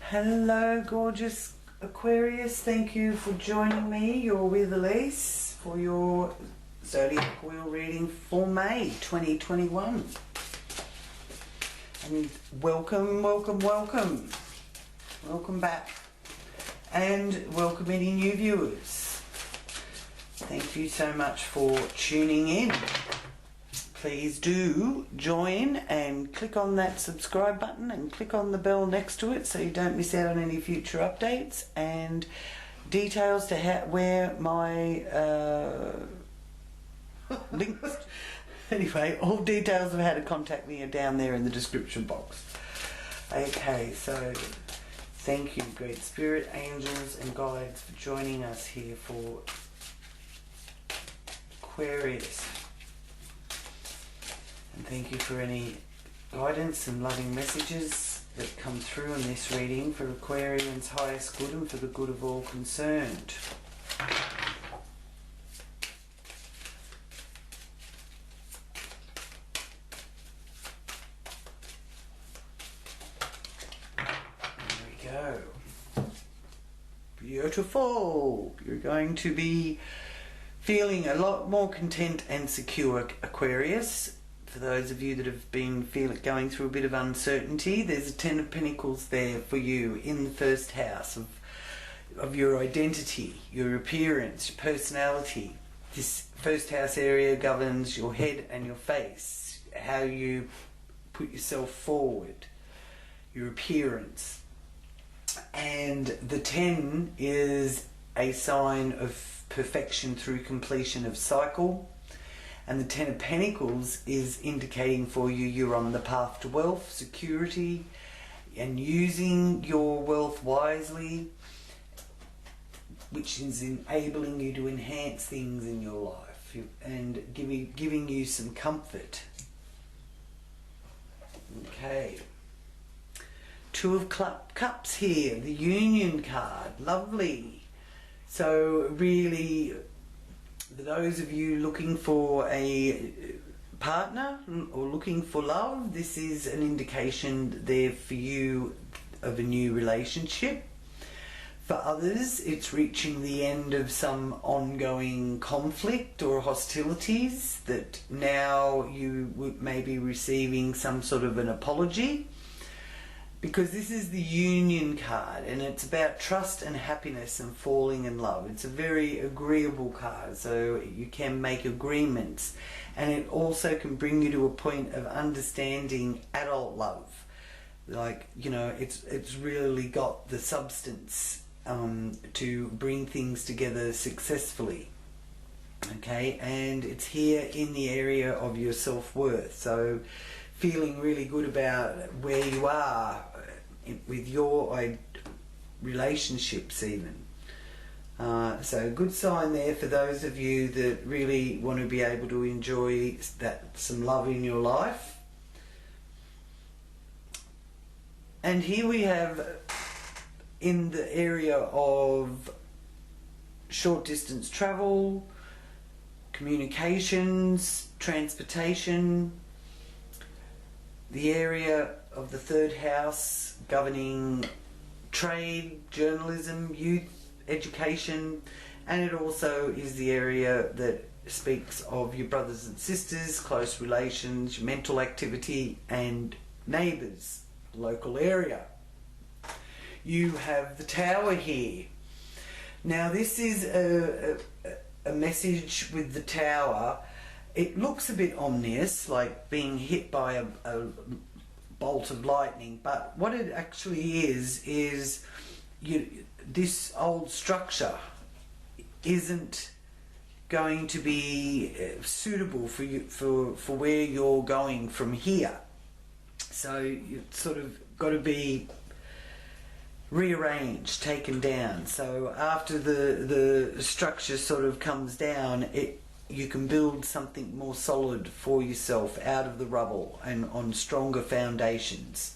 Hello, gorgeous Aquarius. Thank you for joining me. You're with Elise for your Zodiac wheel reading for May 2021. And welcome, welcome, welcome. Welcome back. And welcome any new viewers. Thank you so much for tuning in. Please do join and click on that subscribe button and click on the bell next to it so you don't miss out on any future updates, and details to where my links. Anyway, all details of how to contact me are down there in the description box. Okay, so thank you, great spirit, angels and guides, for joining us here for Aquarius. And thank you for any guidance and loving messages that come through in this reading for Aquarians' highest good and for the good of all concerned. There we go. Beautiful. You're going to be feeling a lot more content and secure, Aquarius. For those of you that have been going through a bit of uncertainty, there's a Ten of Pentacles there for you in the first house of your identity, your appearance, your personality. This first house area governs your head and your face, how you put yourself forward, your appearance. And the 10 is a sign of perfection through completion of cycle. And the Ten of Pentacles is indicating for you you're on the path to wealth, security, and using your wealth wisely, which is enabling you to enhance things in your life and giving you some comfort. Okay. Two of Cups here, the Union card, lovely. So really, for those of you looking for a partner or looking for love, this is an indication there for you of a new relationship. For others, it's reaching the end of some ongoing conflict or hostilities that now you may be receiving some sort of an apology. Because this is the Union card and it's about trust and happiness and falling in love. It's a very agreeable card, so you can make agreements, and it also can bring you to a point of understanding adult love. Like, you know, it's really got the substance to bring things together successfully. Okay, and it's here in the area of your self-worth. So feeling really good about where you are with your relationships even. So good sign there for those of you that really want to be able to enjoy some love in your life. And here we have in the area of short distance travel, communications, transportation, the area of the third house governing trade, journalism, youth, education, and it also is the area that speaks of your brothers and sisters, close relations, your mental activity, and neighbours, local area. You have the Tower here. Now this is a message with the Tower. It looks a bit ominous, like being hit by a bolt of lightning, but what it actually is this old structure isn't going to be suitable for you for where you're going from here. So you've sort of got to be rearranged, taken down. So after the structure sort of comes down, you can build something more solid for yourself out of the rubble and on stronger foundations.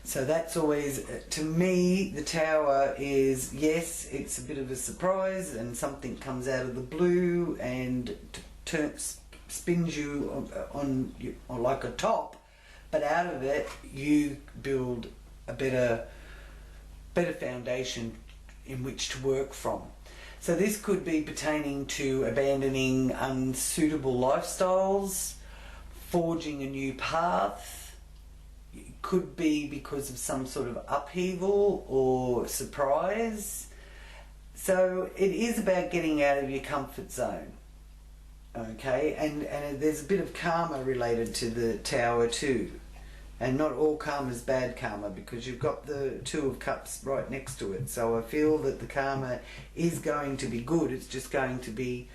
So that's always, to me, the Tower is, yes, it's a bit of a surprise and something comes out of the blue and spins you on like a top, but out of it you build a better better foundation in which to work from. So this could be pertaining to abandoning unsuitable lifestyles, forging a new path. It could be because of some sort of upheaval or surprise. So it is about getting out of your comfort zone. Okay, and there's a bit of karma related to the Tower too. And not all karma is bad karma, because you've got the Two of Cups right next to it. So I feel that the karma is going to be good. It's just going to be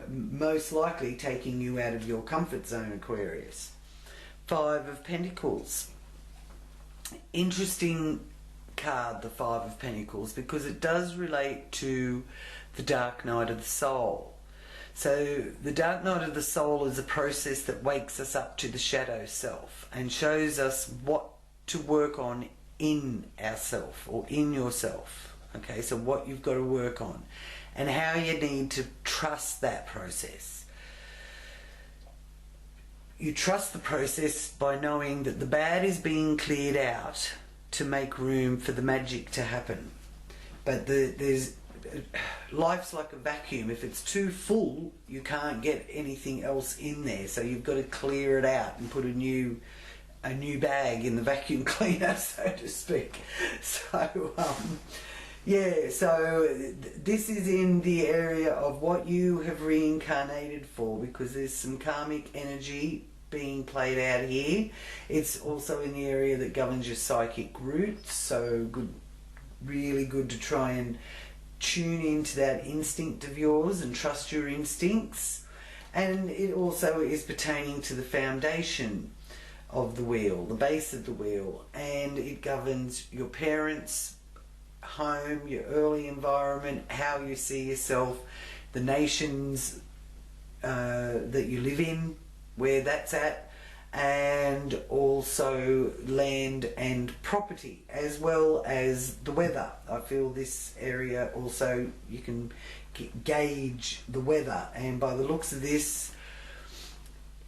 most likely taking you out of your comfort zone, Aquarius. Five of Pentacles. Interesting card, the Five of Pentacles, because it does relate to the dark night of the soul. So the dark night of the soul is a process that wakes us up to the shadow self and shows us what to work on in ourself or in yourself. Okay, so what you've got to work on and how you need to trust that process. You trust the process by knowing that the bad is being cleared out to make room for the magic to happen. But life's like a vacuum. If it's too full, you can't get anything else in there. So you've got to clear it out and put a new bag in the vacuum cleaner, so to speak. So yeah, so this is in the area of what you have reincarnated for, because there's some karmic energy being played out here. It's also in the area that governs your psychic roots, so good, really good to try and tune into that instinct of yours and trust your instincts. And it also is pertaining to the foundation of the wheel, the base of the wheel, and it governs your parents, home, your early environment, how you see yourself, the nations that you live in, where that's at, and also land and property, as well as the weather. I feel this area also, you can gauge the weather, and by the looks of this,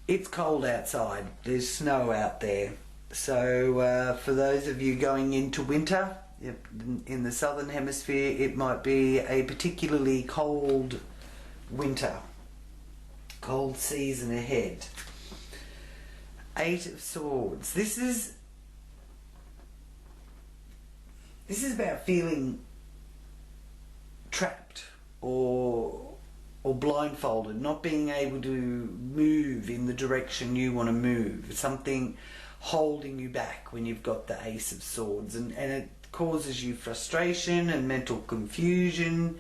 it's cold outside, there's snow out there. So for those of you going into winter in the southern hemisphere, it might be a particularly cold winter, cold season ahead. Eight of Swords. This is about feeling trapped or blindfolded, not being able to move in the direction you want to move. Something holding you back when you've got the Ace of Swords, and it causes you frustration and mental confusion,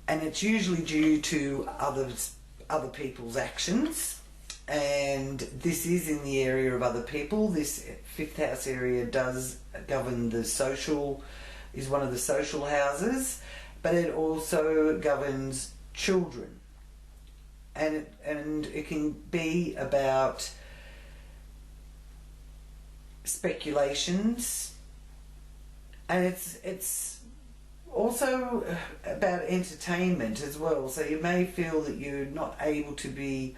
and it's usually due to other people's actions. And this is in the area of other people. This fifth house area does govern the social, is one of the social houses, but it also governs children, and it can be about speculations, and it's also about entertainment as well. So you may feel that you're not able to be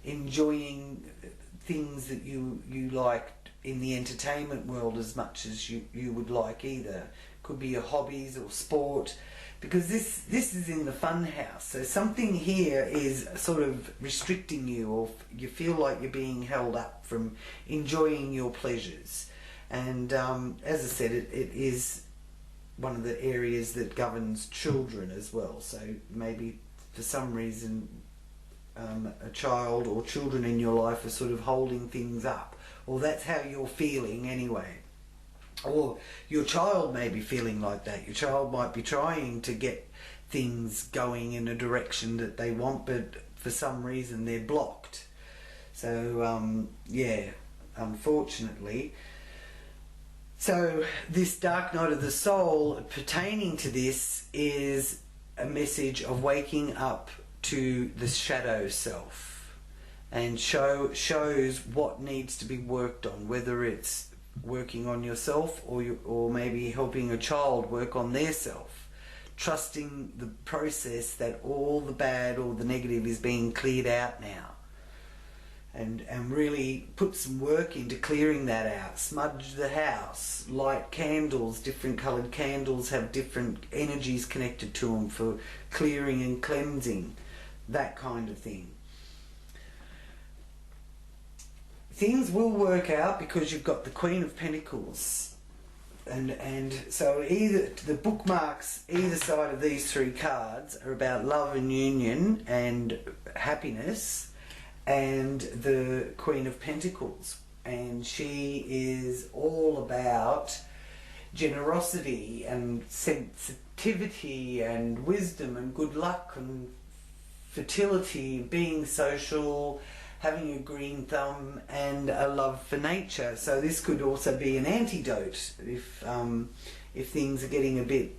enjoying things that you like in the entertainment world as much as you would like either. Could be your hobbies or sport, because this is in the fun house. So something here is sort of restricting you, or you feel like you're being held up from enjoying your pleasures. And as I said, it is one of the areas that governs children as well. So maybe for some reason a child or children in your life are sort of holding things up, or that's how you're feeling anyway. Or your child may be feeling like that. Your child might be trying to get things going in a direction that they want, but for some reason they're blocked. So yeah, unfortunately. So this dark night of the soul pertaining to this is a message of waking up to the shadow self, and shows what needs to be worked on, whether it's working on yourself or maybe helping a child work on their self, trusting the process that all the bad or the negative is being cleared out now. and really put some work into clearing that out. Smudge the house, light candles. Different coloured candles have different energies connected to them for clearing and cleansing, that kind of thing. Things will work out because you've got the Queen of Pentacles, and so either the bookmarks either side of these three cards are about love and union and happiness, and the Queen of Pentacles, and she is all about generosity and sensitivity and wisdom and good luck and fertility, being social, having a green thumb, and a love for nature. So this could also be an antidote if things are getting a bit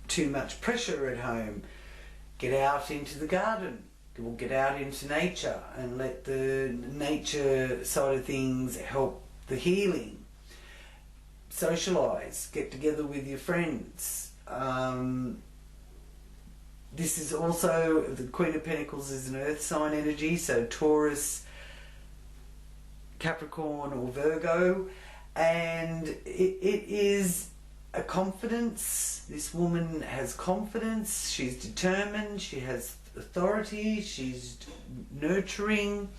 too much pressure at home. Get out into the garden, or get out into nature and let the nature side of things help the healing. Socialise, get together with your friends. This is also, the Queen of Pentacles is an earth sign energy, so Taurus, Capricorn or Virgo, and it is a confidence. This woman has confidence, she's determined, she has authority, she's nurturing,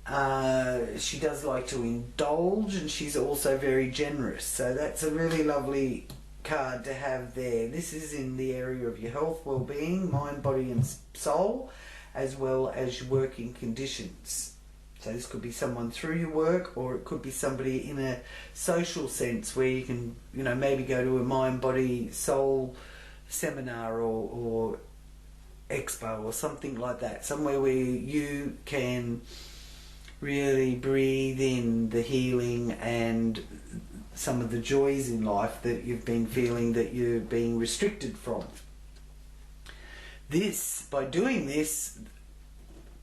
she does like to indulge, and she's also very generous. So that's a really lovely card to have there. This is in the area of your health, well-being, mind, body and soul, as well as your working conditions. So this could be someone through your work, or it could be somebody in a social sense where you can, you know, maybe go to a mind, body, soul seminar or expo or something like that, somewhere where you can really breathe in the healing and some of the joys in life that you've been feeling that you're being restricted from. This, by doing this,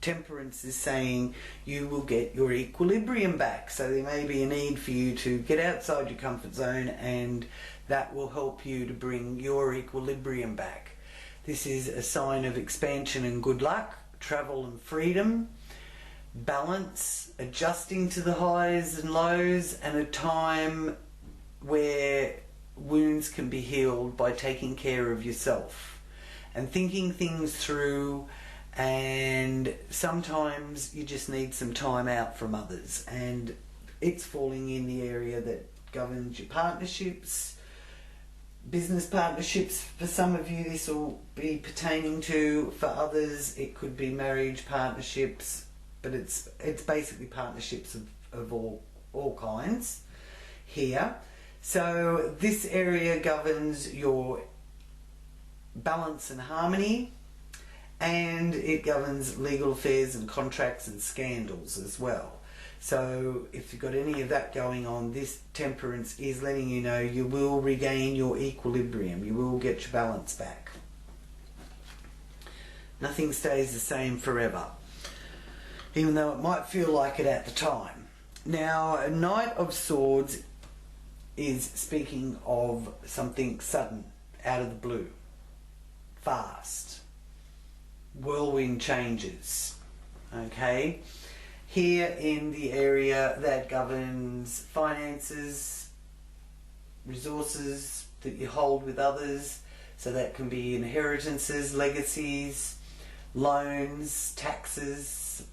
Temperance is saying you will get your equilibrium back. So there may be a need for you to get outside your comfort zone, and that will help you to bring your equilibrium back. This is a sign of expansion and good luck, travel and freedom, balance, adjusting to the highs and lows, and a time where wounds can be healed by taking care of yourself and thinking things through. And sometimes you just need some time out from others, and it's falling in the area that governs your partnerships, business partnerships. For some of you this will be pertaining to, for others it could be marriage partnerships, but it's basically partnerships of all kinds here. So this area governs your balance and harmony, and it governs legal affairs and contracts and scandals as well. So if you've got any of that going on, this Temperance is letting you know you will regain your equilibrium, you will get your balance back. Nothing stays the same forever, even though it might feel like it at the time. Now, a Knight of Swords is speaking of something sudden, out of the blue, fast, whirlwind changes. Okay, here in the area that governs finances, resources that you hold with others, so that can be inheritances, legacies, loans, taxes,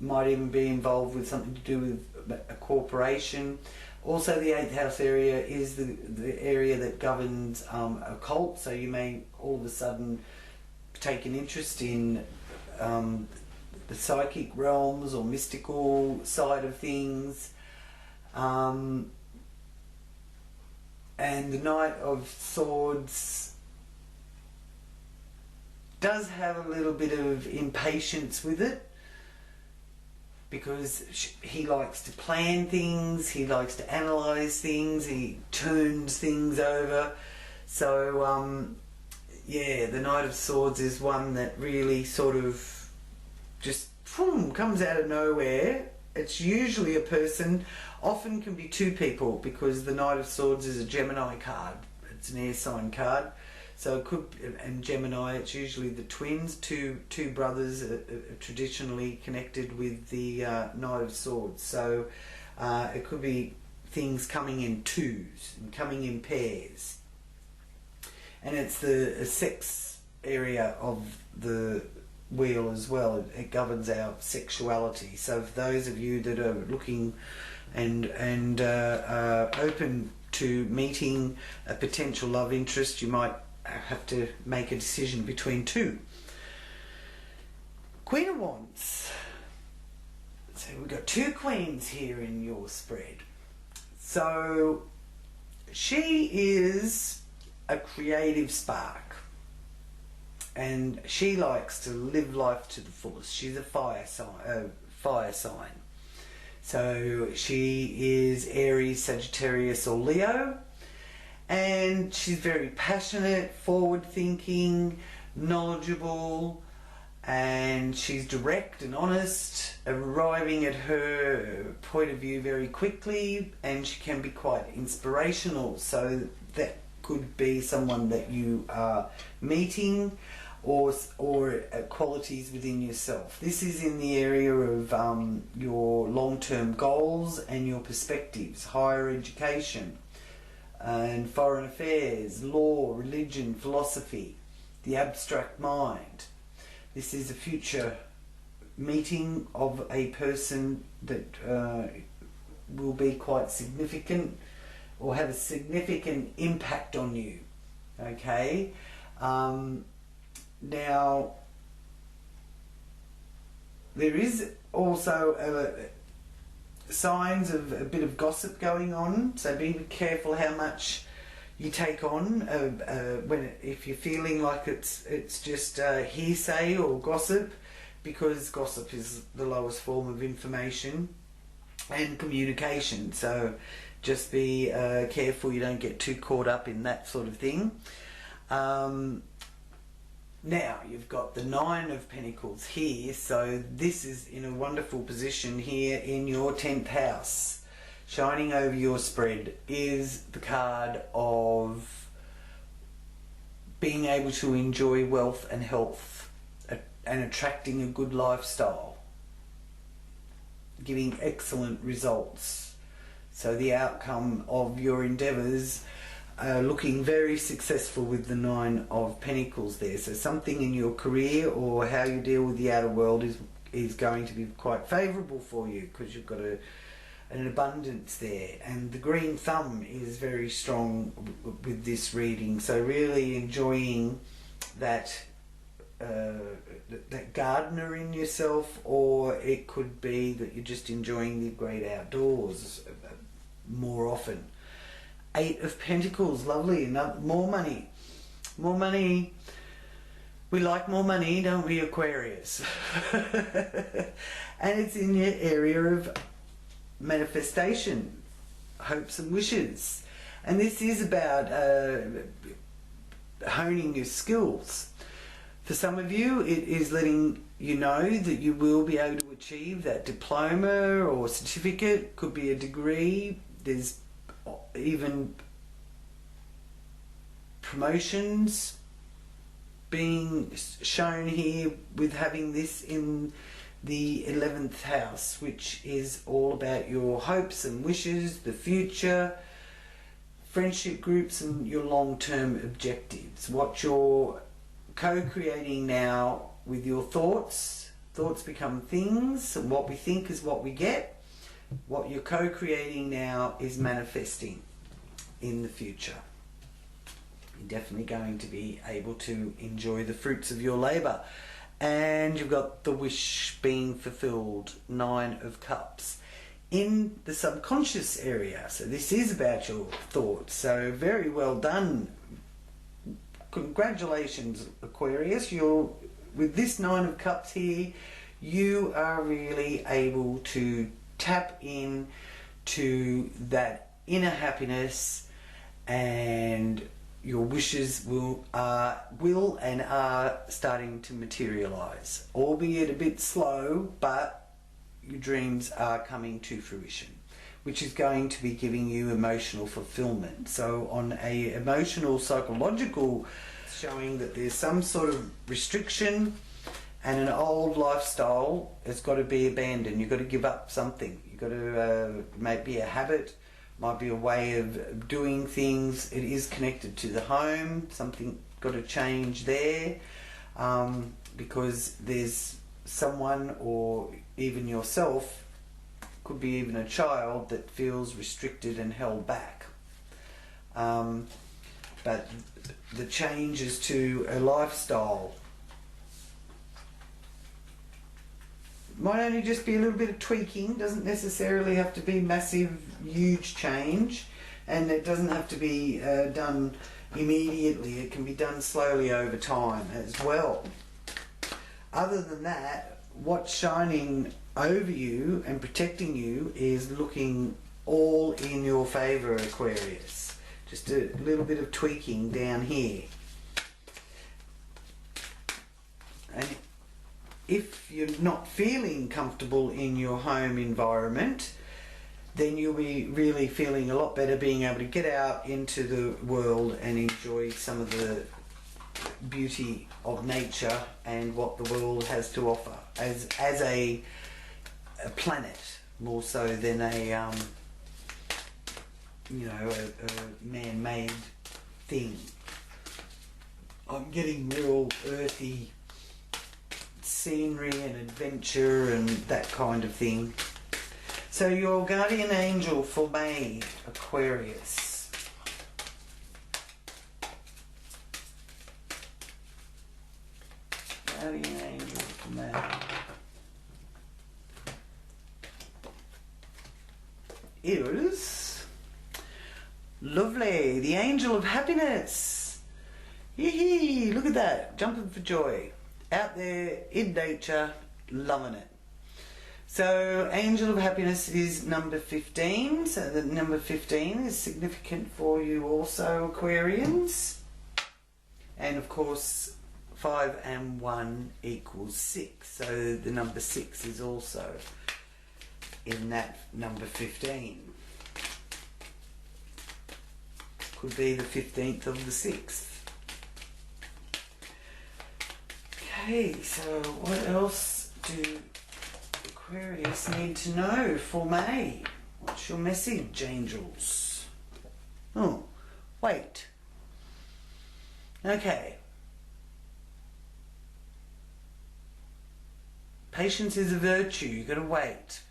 might even be involved with something to do with a corporation. Also the 8th house area is the area that governs occult, so you may all of a sudden take an interest in the psychic realms or mystical side of things. And the Knight of Swords does have a little bit of impatience with it, because he likes to plan things, he likes to analyse things, he turns things over. So yeah, the Knight of Swords is one that really sort of just comes out of nowhere. It's usually a person, often can be two people, because the Knight of Swords is a Gemini card, it's an air sign card. So it could, and Gemini, it's usually the twins, two brothers traditionally connected with the Knight of Swords. So it could be things coming in twos and coming in pairs. And it's the sex area of the wheel as well. It governs our sexuality. So for those of you that are looking and open to meeting a potential love interest, you might have to make a decision between two. Queen of Wands. So we've got two queens here in your spread. So she is a creative spark, and she likes to live life to the fullest. She's a fire sign. So she is Aries, Sagittarius or Leo, and she's very passionate, forward-thinking, knowledgeable, and she's direct and honest, arriving at her point of view very quickly, and she can be quite inspirational. So that could be someone that you are meeting, or qualities within yourself. This is in the area of your long-term goals and your perspectives, higher education and foreign affairs, law, religion, philosophy, the abstract mind. This is a future meeting of a person that will be quite significant or have a significant impact on you. Okay? Now, there is also signs of a bit of gossip going on, so be careful how much you take on if you're feeling like it's just hearsay or gossip, because gossip is the lowest form of information and communication. So just be careful you don't get too caught up in that sort of thing. Now you've got the Nine of Pentacles here, so this is in a wonderful position here in your 10th house. Shining over your spread is the card of being able to enjoy wealth and health and attracting a good lifestyle, giving excellent results. So the outcome of your endeavours looking very successful with the Nine of Pentacles there. So something in your career or how you deal with the outer world is going to be quite favourable for you, because you've got an abundance there. And the green thumb is very strong with this reading. So really enjoying that that gardener in yourself, or it could be that you're just enjoying the great outdoors more often. Eight of Pentacles, lovely. More money. More money. We like more money, don't we, Aquarius? And it's in your area of manifestation, hopes and wishes. And this is about honing your skills. For some of you, it is letting you know that you will be able to achieve that diploma or certificate. Could be a degree. There's even promotions being shown here with having this in the 11th house, which is all about your hopes and wishes, the future, friendship groups and your long-term objectives. What you're co-creating now with your thoughts. Thoughts become things, and what we think is what we get. What you're co-creating now is manifesting in the future. You're definitely going to be able to enjoy the fruits of your labour. And you've got the wish being fulfilled, Nine of Cups. In the subconscious area, so this is about your thoughts. So very well done. Congratulations, Aquarius. With this Nine of Cups here, you are really able to tap in to that inner happiness, and your wishes will and are starting to materialize, albeit a bit slow, but your dreams are coming to fruition, which is going to be giving you emotional fulfillment. So on a emotional, psychological showing that there's some sort of restriction and an old lifestyle has got to be abandoned. You've got to give up something. You've got to, maybe a habit, might be a way of doing things. It is connected to the home. Something got to change there, because there's someone, or even yourself, could be even a child, that feels restricted and held back. But the changes to a lifestyle might only just be a little bit of tweaking, doesn't necessarily have to be massive, huge change, and it doesn't have to be done immediately. It can be done slowly over time as well. Other than that, what's shining over you and protecting you is looking all in your favour, Aquarius. Just a little bit of tweaking down here. And if you're not feeling comfortable in your home environment, then you'll be really feeling a lot better being able to get out into the world and enjoy some of the beauty of nature and what the world has to offer as a planet, more so than a you know, a man-made thing. I'm getting real earthy scenery and adventure and that kind of thing. So your guardian angel for May, Aquarius. Guardian angel for May. Is lovely, the angel of happiness. Yee-hee, look at that, jumping for joy. Out there in nature, loving it. So angel of happiness is number 15. So the number 15 is significant for you also, Aquarians. And of course 5 and 1 equals 6. So the number 6 is also in that number 15. Could be the 15th of the 6th. Okay, so what else do Aquarius need to know for May? What's your message, angels? Oh, wait. Okay. Patience is a virtue. You've got to wait.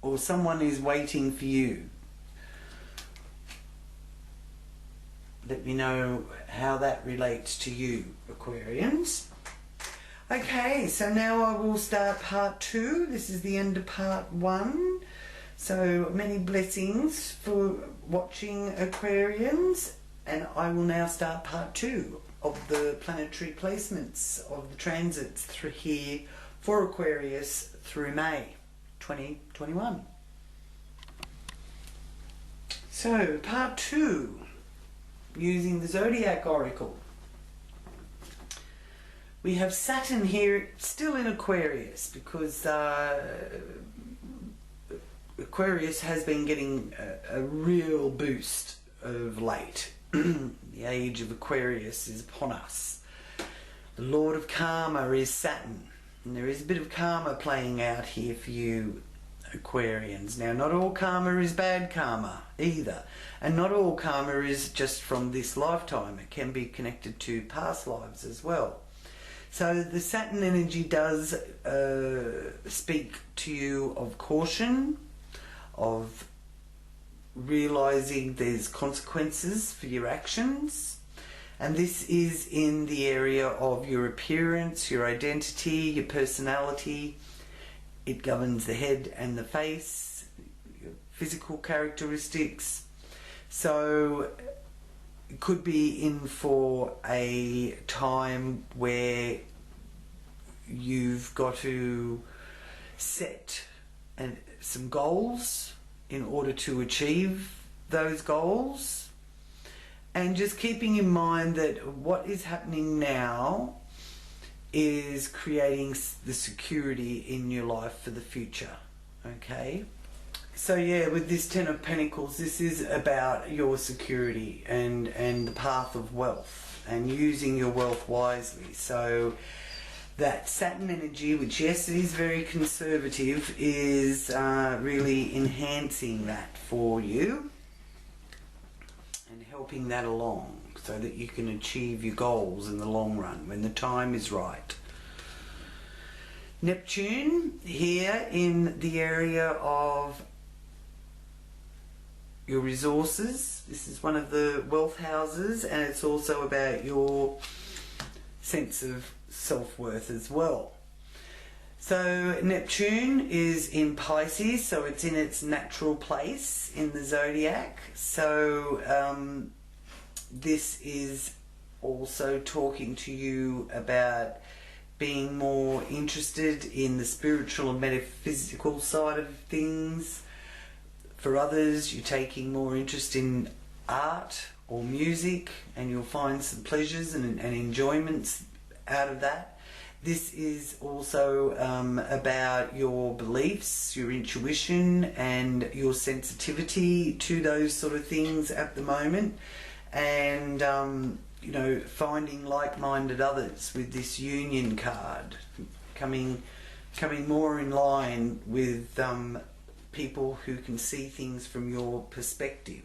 Or someone is waiting for you. Let me know how that relates to you, Aquarians. Okay, so now I will start part 2. This is the end of part 1. So many blessings for watching, Aquarians. And I will now start part 2 of the planetary placements of the transits through here for Aquarius through May 2021. So part 2. Using the Zodiac Oracle. We have Saturn here still in Aquarius because Aquarius has been getting a real boost of late. The age of Aquarius is upon us. The Lord of Karma is Saturn, and there is a bit of karma playing out here for you, Aquarians. Now, not all karma is bad karma either, and not all karma is just from this lifetime. It can be connected to past lives as well. So the Saturn energy does speak to you of caution, of realizing there's consequences for your actions, and this is in the area of your appearance, your identity, your personality. It governs the head and the face, your physical characteristics. So it could be in for a time where you've got to set some goals in order to achieve those goals. And just keeping in mind that what is happening now is creating the security in your life for the future. Okay? So yeah, with this Ten of Pentacles, this is about your security and the path of wealth and using your wealth wisely. So that Saturn energy, which yes, it is very conservative, is really enhancing that for you and helping that along so that you can achieve your goals in the long run when the time is right. Neptune here in the area of your resources. This is one of the wealth houses, and it's also about your sense of self-worth as well. So Neptune is in Pisces, so it's in its natural place in the zodiac. So this is also talking to you about being more interested in the spiritual and metaphysical side of things. For others, you're taking more interest in art or music, and you'll find some pleasures and enjoyments out of that. This is also about your beliefs, your intuition, and your sensitivity to those sort of things at the moment. And you know, finding like-minded others with this Union card, coming more in line with people who can see things from your perspective.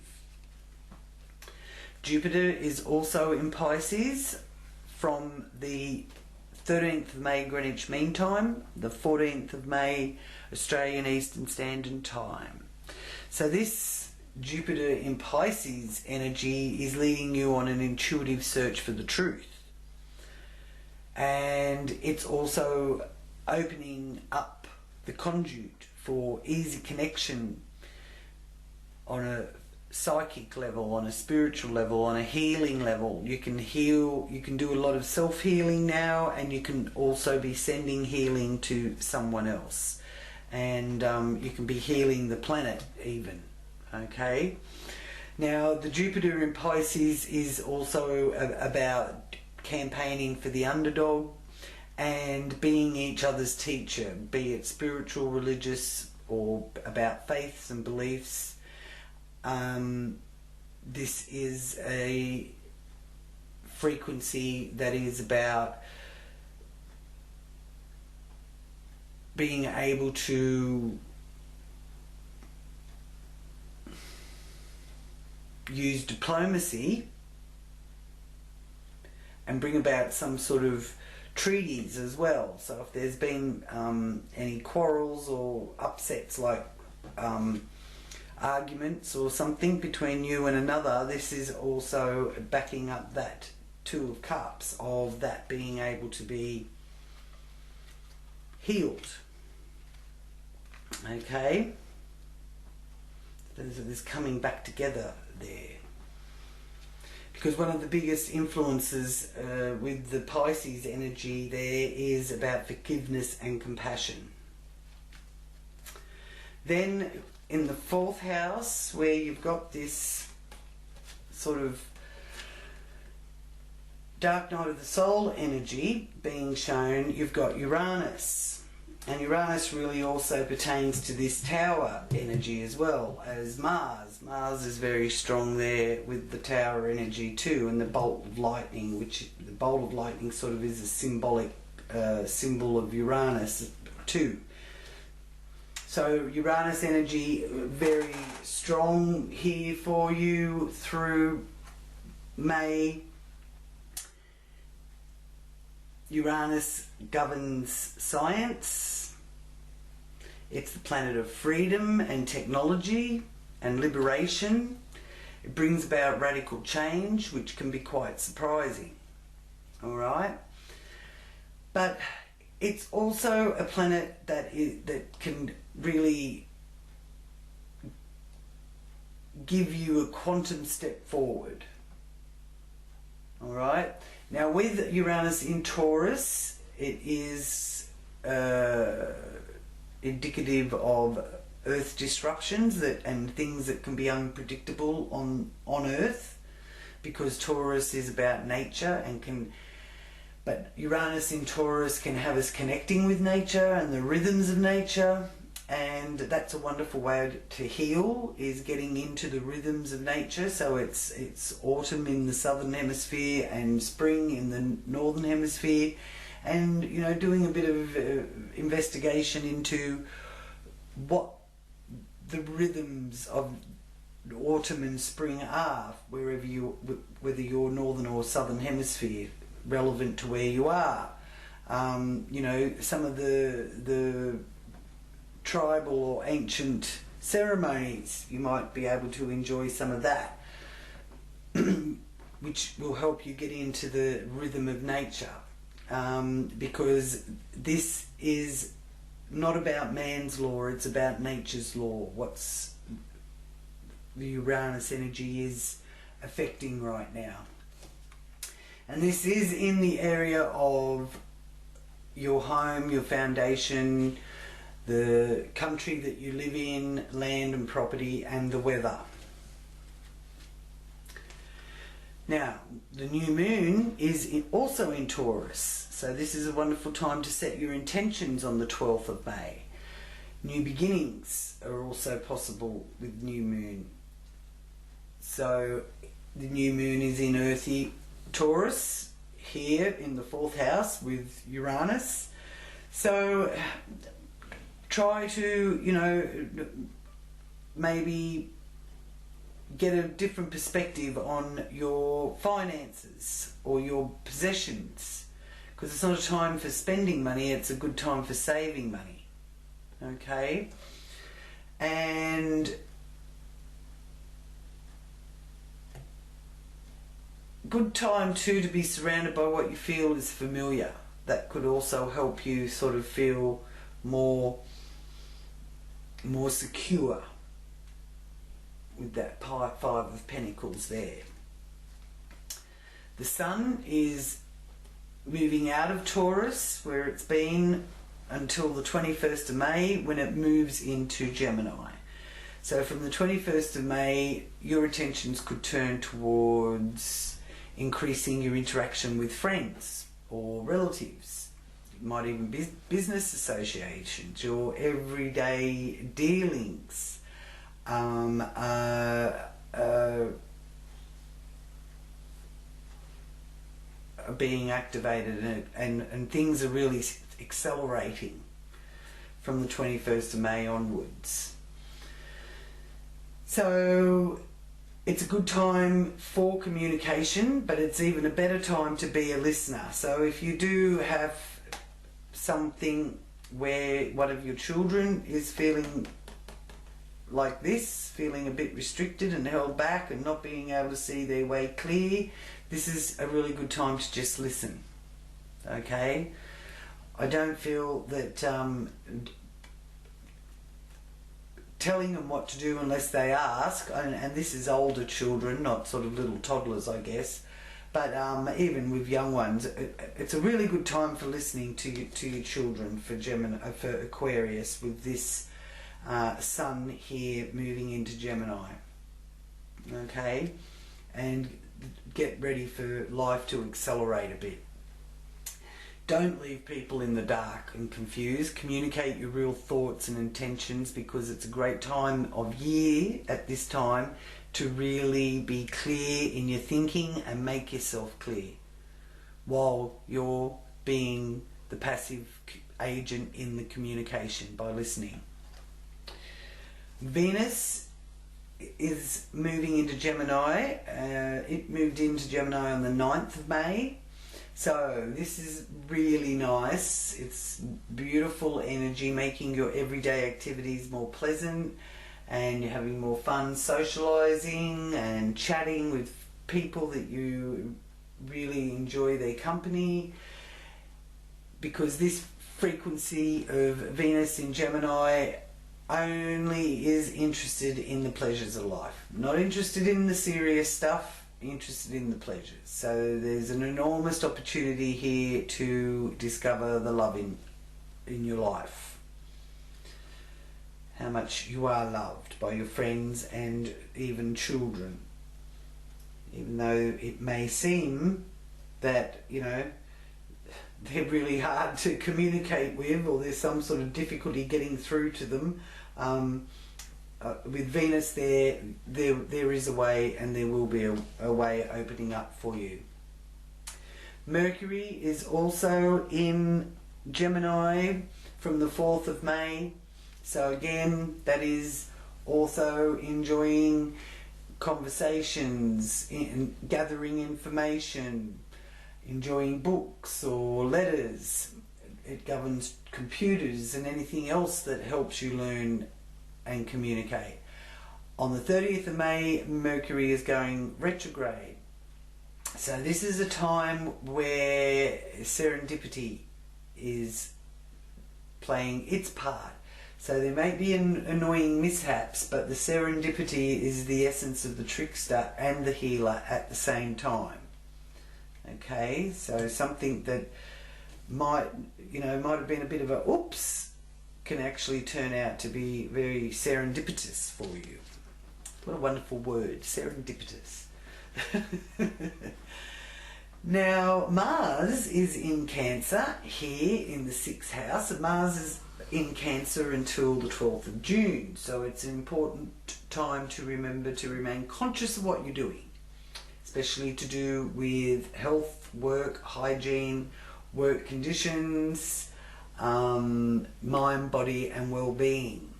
Jupiter is also in Pisces from the 13th of May Greenwich Mean Time, the 14th of May Australian Eastern Standard Time. So this Jupiter in Pisces energy is leading you on an intuitive search for the truth. And it's also opening up the conduit for easy connection on a psychic level, on a spiritual level, on a healing level. You can heal, you can do a lot of self-healing now, and you can also be sending healing to someone else. And you can be healing the planet even. Okay, now the Jupiter in Pisces is also about campaigning for the underdog and being each other's teacher, be it spiritual, religious, or about faiths and beliefs. This is a frequency that is about being able to use diplomacy and bring about some sort of treaties as well. So if there's been any quarrels or upsets, like arguments or something between you and another, this is also backing up that Two of Cups, of that being able to be healed. Okay, there's coming back together there, because one of the biggest influences with the Pisces energy there is about forgiveness and compassion. Then in the 4th house, where you've got this sort of dark night of the soul energy being shown, you've got Uranus. And Uranus really also pertains to this Tower energy as well as Mars. Mars is very strong there with the Tower energy too, and the bolt of lightning, which the bolt of lightning sort of is a symbolic symbol of Uranus too. So Uranus energy very strong here for you through May. Uranus governs science. It's the planet of freedom and technology and liberation. It brings about radical change, which can be quite surprising. All right? But it's also a planet that can really give you a quantum step forward. All right? Now with Uranus in Taurus, it is indicative of Earth disruptions and things that can be unpredictable on Earth, because Taurus is about nature but Uranus in Taurus can have us connecting with nature and the rhythms of nature, and that's a wonderful way to heal, is getting into the rhythms of nature. So it's autumn in the southern hemisphere and spring in the northern hemisphere, and you know, doing a bit of investigation into what the rhythms of autumn and spring are, wherever you, whether you're northern or southern hemisphere, relevant to where you are. You know, some of the tribal or ancient ceremonies, you might be able to enjoy some of that, which will help you get into the rhythm of nature, because this is not about man's law, it's about nature's law. What's the Uranus energy is affecting right now. And this is in the area of your home, your foundation, the country that you live in, land and property, and the weather. Now, the new moon is also in Taurus, so this is a wonderful time to set your intentions on the 12th of May. New beginnings are also possible with new moon. So the new moon is in earthy Taurus, here in the 4th house with Uranus. So try to, you know, maybe get a different perspective on your finances or your possessions, because it's not a time for spending money, it's a good time for saving money. Okay? And good time too to be surrounded by what you feel is familiar. That could also help you sort of feel more secure with that 5 of Pentacles there. The Sun is moving out of Taurus, where it's been until the 21st of May, when it moves into Gemini. So from the 21st of May, your attentions could turn towards increasing your interaction with friends or relatives. It might even be business associations, your everyday dealings are being activated, and things are really accelerating from the 21st of May onwards. So it's a good time for communication, but it's even a better time to be a listener. So if you do have something where one of your children is feeling like this, feeling a bit restricted and held back and not being able to see their way clear, this is a really good time to just listen. Okay? I don't feel that telling them what to do unless they ask, and this is older children, not sort of little toddlers, I guess, but even with young ones, it's a really good time for listening to your children, for Gemini, for Aquarius, with this Sun here moving into Gemini. Okay, and get ready for life to accelerate a bit. Don't leave people in the dark and confused. Communicate your real thoughts and intentions, because it's a great time of year at this time to really be clear in your thinking and make yourself clear while you're being the passive agent in the communication by listening. Venus is moving into Gemini. It moved into Gemini on the 9th of May. So this is really nice. It's beautiful energy, making your everyday activities more pleasant, and you're having more fun socializing and chatting with people that you really enjoy their company, because this frequency of Venus in Gemini only is interested in the pleasures of life, not interested in the serious stuff, interested in the pleasures. So there's an enormous opportunity here to discover the love in your life, how much you are loved by your friends and even children, even though it may seem that, you know, they're really hard to communicate with, or there's some sort of difficulty getting through to them. With Venus there is a way, and there will be a way opening up for you. Mercury is also in Gemini from the 4th of May. So again, that is also enjoying conversations, gathering information, enjoying books or letters. It governs computers and anything else that helps you learn and communicate. On the 30th of May, Mercury is going retrograde. So this is a time where serendipity is playing its part. So there may be annoying mishaps, but the serendipity is the essence of the trickster and the healer at the same time. Okay, so something that might have been a bit of a oops can actually turn out to be very serendipitous for you. What a wonderful word, serendipitous. Now, Mars is in Cancer here in the 6th house. Mars is in Cancer until the 12th of June. So it's an important time to remember to remain conscious of what you're doing, especially to do with health, work, hygiene, work conditions, mind, body and well-being.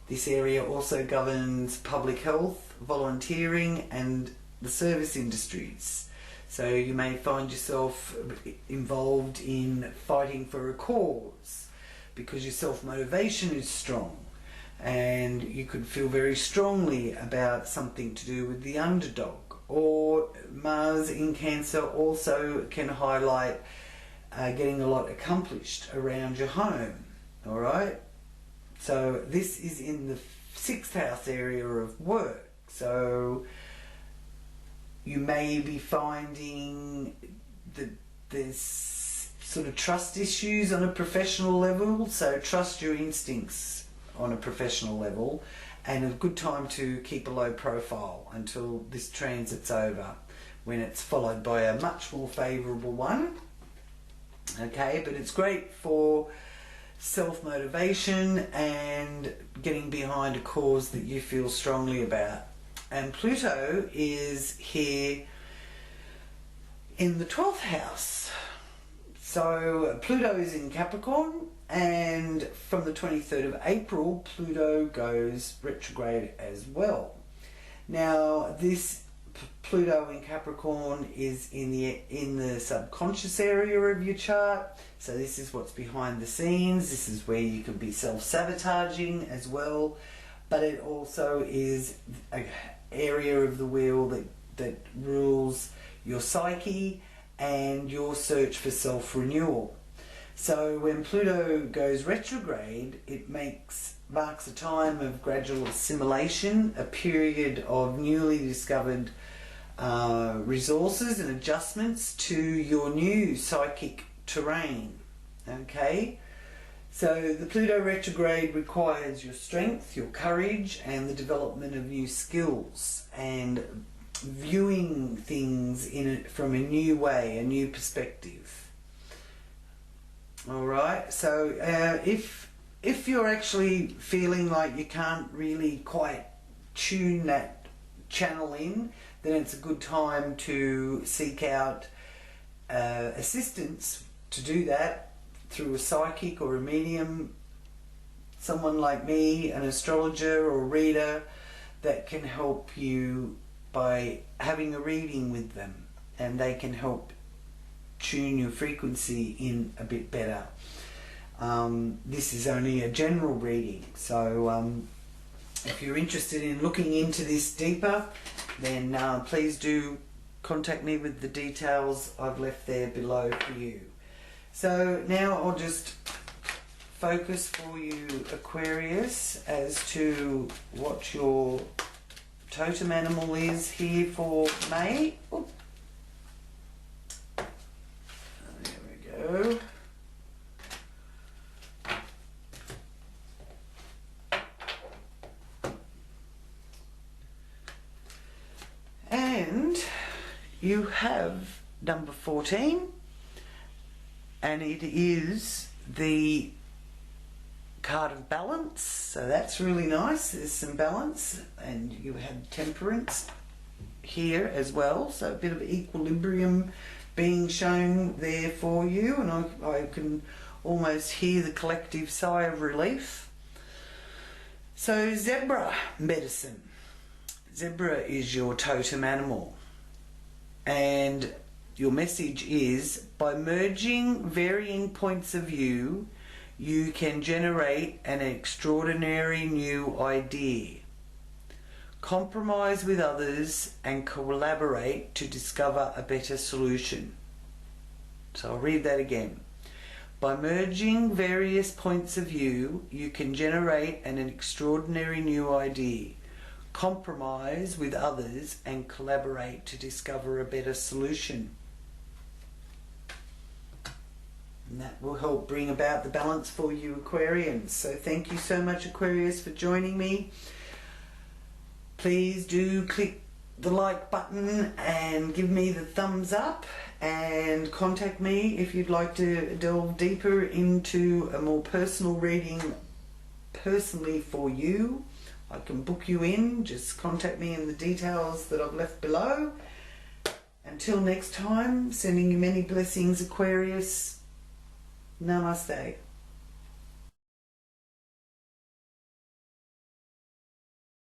This area also governs public health, volunteering and the service industries. So you may find yourself involved in fighting for a cause because your self-motivation is strong, and you could feel very strongly about something to do with the underdog. Or Mars in Cancer also can highlight getting a lot accomplished around your home. Alright, so this is in the 6th house area of work. So you may be finding that there's sort of trust issues on a professional level, so trust your instincts on a professional level, and a good time to keep a low profile until this transit's over, when it's followed by a much more favourable one. Okay, but it's great for self-motivation and getting behind a cause that you feel strongly about. And Pluto is here in the 12th house. So Pluto is in Capricorn, and from the 23rd of April, Pluto goes retrograde as well. Now, this Pluto in Capricorn is in the subconscious area of your chart. So this is what's behind the scenes. This is where you can be self-sabotaging as well. But it also is an area of the wheel that rules your psyche and your search for self-renewal. So when Pluto goes retrograde, it marks a time of gradual assimilation, a period of newly discovered resources and adjustments to your new psychic terrain. Okay, so the Pluto retrograde requires your strength, your courage and the development of new skills and viewing things from a new way, a new perspective. Alright, so if you're actually feeling like you can't really quite tune that channel in, then it's a good time to seek out assistance to do that through a psychic or a medium, someone like me, an astrologer or reader, that can help you by having a reading with them, and they can help tune your frequency in a bit better. This is only a general reading, so if you're interested in looking into this deeper, then please do contact me with the details I've left there below for you. So now I'll just focus for you, Aquarius, as to what your totem animal is here for May. Oop. There we go. And you have number 14, and it is the card of balance, so that's really nice. There's some balance, and you have temperance here as well, so a bit of equilibrium being shown there for you, and I can almost hear the collective sigh of relief. So zebra medicine. Zebra is your totem animal, and your message is, by merging varying points of view, you can generate an extraordinary new idea. Compromise with others and collaborate to discover a better solution. So I'll read that again. By merging various points of view, you can generate an extraordinary new idea. Compromise with others and collaborate to discover a better solution. And that will help bring about the balance for you, Aquarians. So thank you so much, Aquarius, for joining me. Please do click the like button and give me the thumbs up, and contact me if you'd like to delve deeper into a more personal reading personally for you. I can book you in. Just contact me in the details that I've left below. Until next time, sending you many blessings, Aquarius. Namaste.